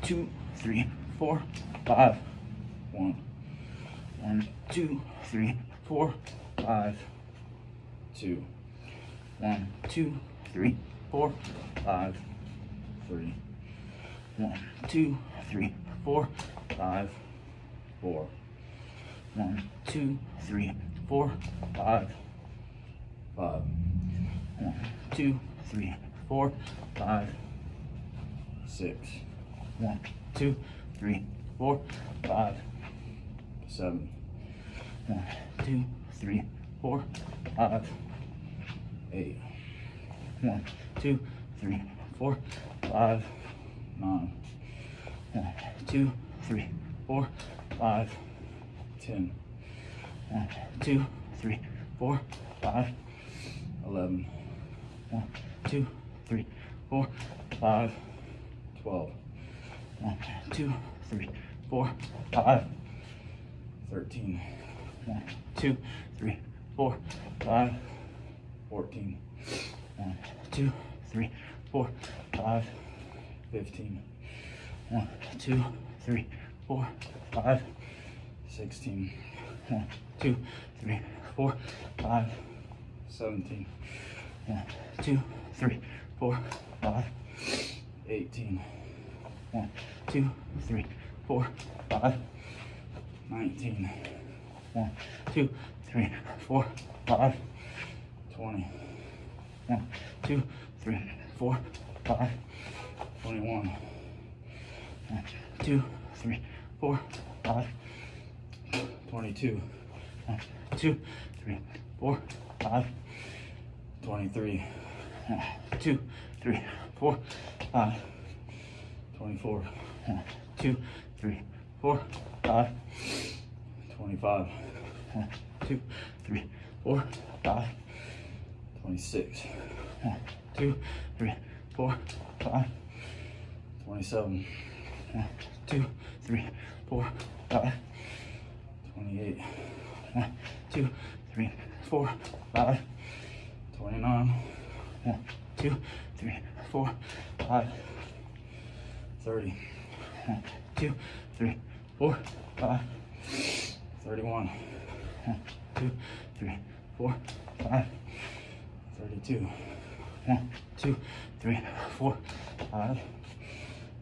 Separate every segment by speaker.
Speaker 1: 2, 3, 4, 5. 1, 2, 3, 4, 5. 2, 1, 2, 3, 4, 5. 3, 1, 2, 3, 4, 5. 4, 1, 2, 3, 4, 5. 5, 1, 2, 3, 4, 5. 6, 1, 2, 3, 4, 5. 7, 1, 2, 3, 4, 5. 8, 1, 2, 3, 4, 5. 9, 1, 2, 3, 4, 5. 10, 1, 2, 3, 4, 5. 11, 1, 2, 3, 4, 5. 12, 1, 2, 3, 4, 5. 13, 1, 2, 3, 4, 5. 14, 1, 2, 3, 4, 5. 15, 1, 2, 3, 4, 5. 16, 1, 2, 3, 4, 5. 17, 1, 2, 3, 4, 5. 18, 1, 2, 3, 4, 5. 19, 1, 2, 3, 4, 5. 20, 1, 2, 3, 4, 5. 21, 1, 2, 3, 4, 5. 22, 1, 2, 3, 4, 5. 23, 1, 2, 3, 4, 5. 24, 1, 2, 3, 4, 5. 25, 1, 2, 3, 4, 5. 26, 1, 2, 3, 4, 5. 27, 1, 2, 3, 4, 5. 28, 1, 2, 3, 4, 5. 29, 1, 2, 3, 4, 5. 30, 1, 2, 3, 4, 5. 31, 1, 2, 3, 4, 5. 32, 1, 2, 3, 4, 5.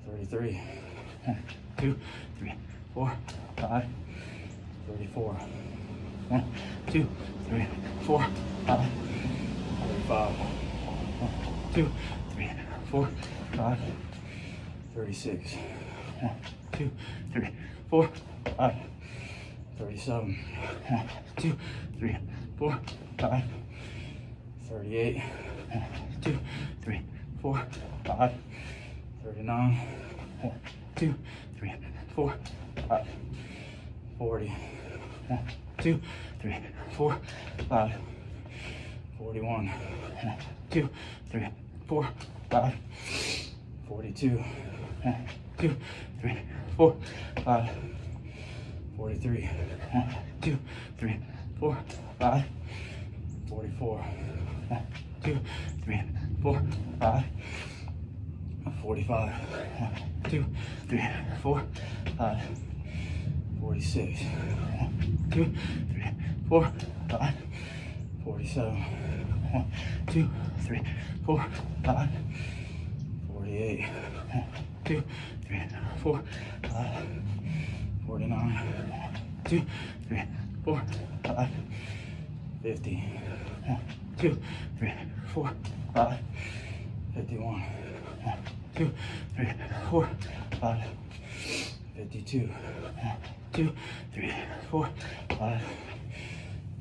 Speaker 1: 33, 1, 2, 3, 4, 5. 34, 1, 2, 3, 4, 5. 35, 1, 2, 3, 4, 5. 36, 1, 2, 3, 4, 5. 37, 1, 2, 3, 4, 5. 38, 1, 2, 3, 4, 5. 39, 1, 2, 3, 4, 5. 40, 1, 2, 3, 4, 5. 41, 1, 2, 3, 4, 5. 42, 1, 2, 3, 4, 5. 43, 1, 2, 3, 4, 5. 44, 1, 2, 3, 4, 5. 45, 1, 2, 3, 4, 5. 46, 1, 2, 3, 4, 5. 47, 1, 2, 3, 4, 5. 48, 1, 2, 3, 4, 5. 49, 1, 2, 3, 4, 5. 50, 1, 2, 3, 4, 5. 51, 1, 2, 3, 4, 5. 52, 1, 2, 3, 4, 5.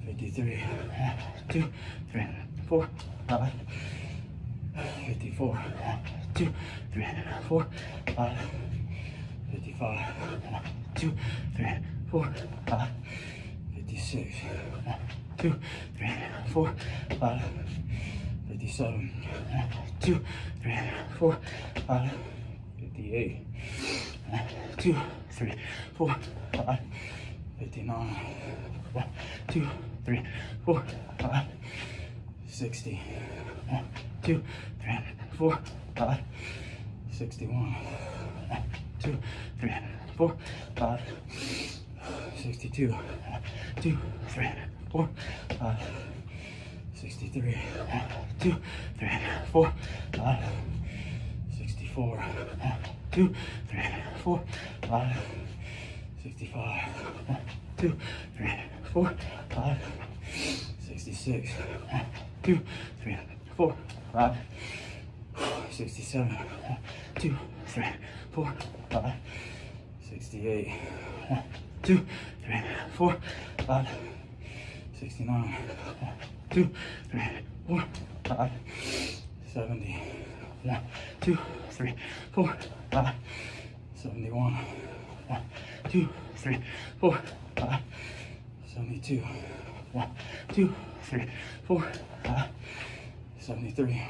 Speaker 1: 53, 1, 2, 3, 4, 5. 54, 1, 2, 3, 4, 5. 55, 1, 2, 3, 4, 5. 56, 1, 2, 3, 4, 5. 57, 1, 2, 3, 4, 5. 58, 1, 2, 3, 4, 5. 59, 1, 2, 3, 4, 5. 60, 1, 2, 3, 4, 5. 61, 1, 2, 3, 4, 5, 62, 1, 2, 3, 4, 5, 63, 1, 2, 3, 4, 5, 64, 1, 2, 3, 4, 5, 65, 1, 2, 3, 4, 5, 66, 1, 2, 3, 4, 5, 67, 1, 2, 3, 4, 5, 68, 1, 2, 3, 4, 5, 69, 1, 2, 3, 4, 5, 70, 1, 2, 3, 4, 5, 71, 1, 2, 3, 4, 5, 72, 1, 2, 3, 4, 5, 73,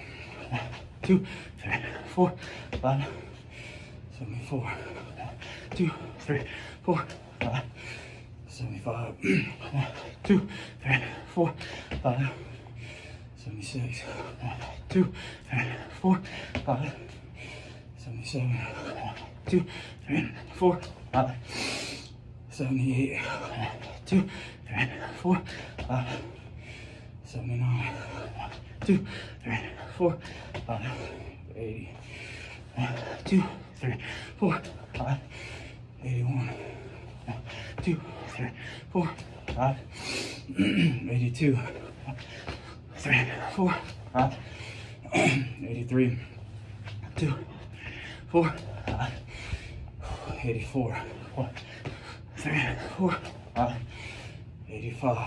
Speaker 1: 1, 2, 3, 4, 5, 74, 1, 2, 3, 4, 5, 75, 1, 2, 3, 4, 5, 76, 1, 2, 3, 4, 5, 77, 1, 2, 3, 4, 5, 78, 1, 2, 3, 4, 5, 79, 1, 2, 3, 4, 5, 80, 1, 2, 3, 4, 5, 81, 1, 2, 3, 4, 5, 82, 1, 3, 4, 5, 83, 2, 4, 5, 84, 1, 3, 4, 5, 85,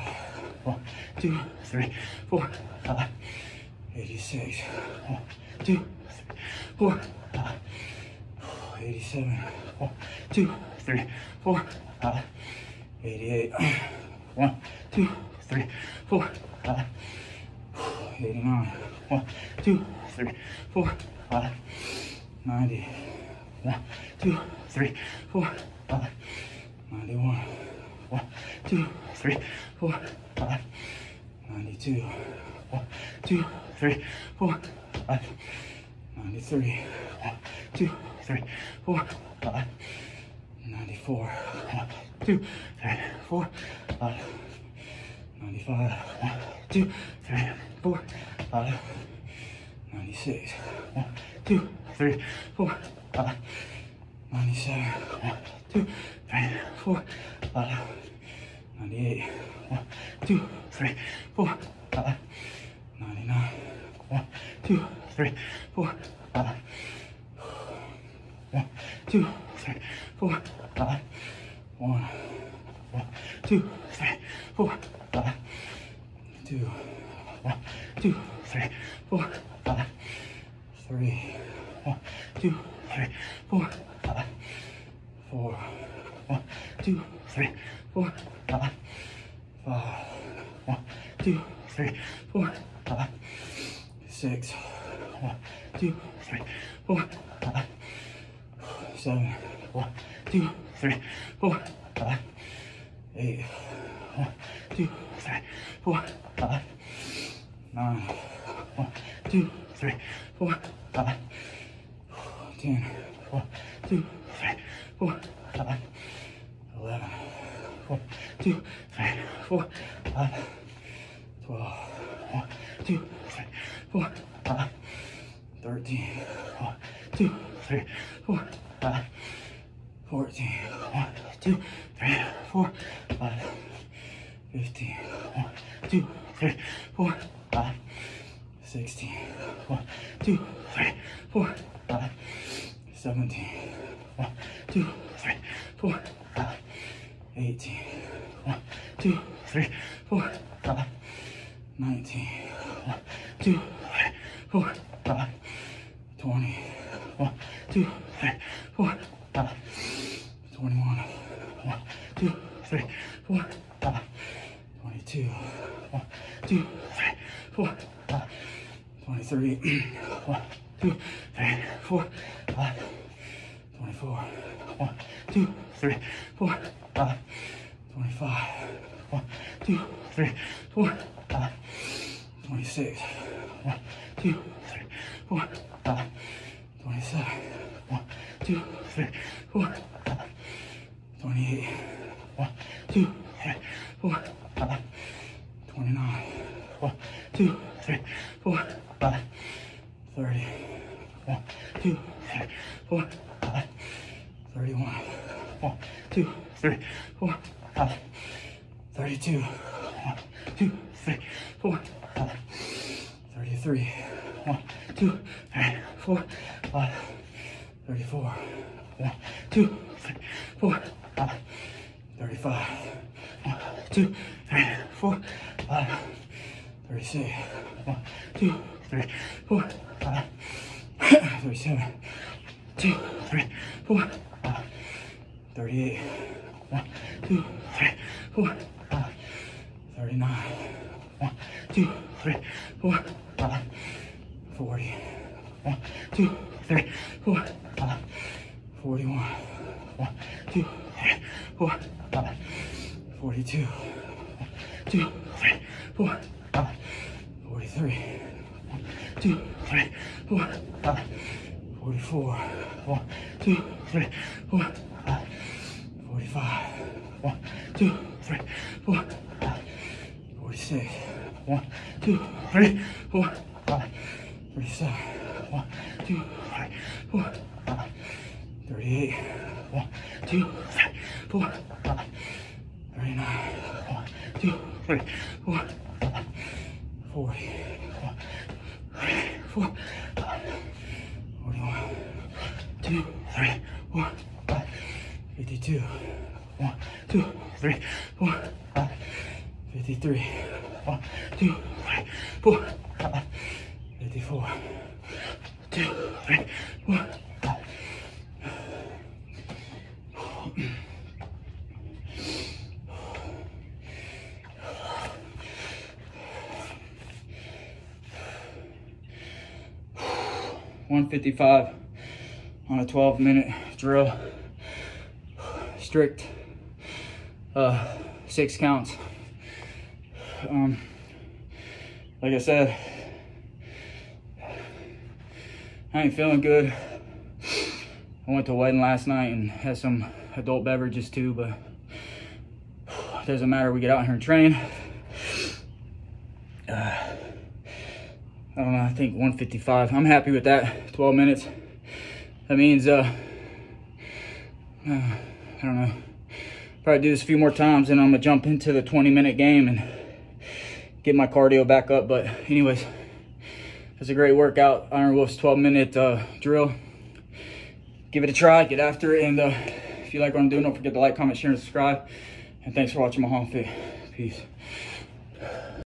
Speaker 1: 1, 2, 3, 4, 5, 86, 1, 2, 3, 4, 5, 87, 1, 2, 3, 4, 5, 88, 1, 2, 3, 4, 5, 89, 1, 2, 3, 4, 5, 90, 1, 2, 3, 4, 5, 91, 1, 2, 3, 4, 5, 92, 1, 2, 3, 4, 5, 93, 1, 2, 3, 4, 5, 94, 1, 2, 3, 4, 5, 95, 1, 2, 3, 4, 5, 96, 1, 2, 3, 4, 5, 97, 1, 2, 3, 4, 5, 98, 1, 2, 3, 4, 5, 99, 1, 2, 3, 4, 5, 1, 2, 3, 4, 5, 1, 1, 2, 3, 4, 5, 2, 1, 2, 3, 4, 5, 3, 1, 2, 3, 4, 5, 4, 1, 2, 3, 4, 5, 5, 1, 2, 3, 4, 5, 6, 1, 2, 3, 4, 5, 7, 1, 2, 3, 4, 5, 8, 1, 2, 3, 4, 5, 9, 1, 2, 3, 4, 5, 10, 1, 2, 3, 4, 5, 11, 1, 2, 3, 4, 5, 12, 1, 2, 3, 4, 5, 13, 1, 2, 3, 4, 5, 14, 1, 2, 3, 4, 5, 15, 1, 2, 3, 4, 5, 16, 1, 2, 3, 4, 5, 17, 1, 2, 3, 4, 5, 18, 1, 2, 3, 4, 5, 19, 1, 2, 3, 4, 5, 20, 1, 2, 3, 4, 5, 21, 1, 2, 3, 4, 5, 22, 1, 2, 3, 4, 5, 23, 1, 2, 3, 4, 5, 24, 1, 2, 3, 4, 5, 25, 1, 2, 3, 4, 5, 26, 1, 2, 3, 4, 5, 27, 1, 2, 3, 4, 28. 1, 2, 3, 4, 5, 29. 1, 2, 3, 4, 5, 30. 1, 2, 3, 4, 5, 31. 1, 2, 3, 4, 5, 32. 1, 2, 3, 4, 5, 33. 1, 2, 3, 4, 5, 34. 1, 2, 3, 4, 5, 35. 1, 2, 3, 4, 5, 36. 1, 2, 3, 4, 5, 37. 2, 3, 4, 5, 38. 1, 2, 3, 4, 5, 39. 1, 2, 3, 4, 5, 40. 1, 2, 3, 4, 5, 41. 1, 2, 3, 4, 5, 42. 1, 2, 3, 4, 5, 43. 1, 2, 3, 4, 5, 44. 1, 2, 3, 4, 5, 45. 1, 2, 3, 4, 5, 46. 1, 2, 3, 4, 5, 37. 1, 2, 3, 4, 5, 38. 1, 2, 3, 4, 5, 39. 1, 2, 3, 4, 5, 40. 1, 3, 4, 5, 41. 2, 3, 4, 5, 52. 1, 2, 3, 4, 5, 53. 1, 2, 3, 4, 5, 54. 2, 3, 4, 5. 155 on a 12-minute drill. Strict 6 counts. Like I said, I ain't feeling good. I went to a wedding last night and had some adult beverages too, but it doesn't matter. We get out here and train. I don't know, I think 155. I'm happy with that, 12 minutes. That means, I don't know, probably do this a few more times and I'm gonna jump into the 20-minute game and get my cardio back up. But anyways, it's a great workout. Iron Wolf's 12-minute drill. Give it a try, get after it, and if you like what I'm doing, don't forget to like, comment, share, and subscribe. And thanks for watching Mulholland Fit. Peace.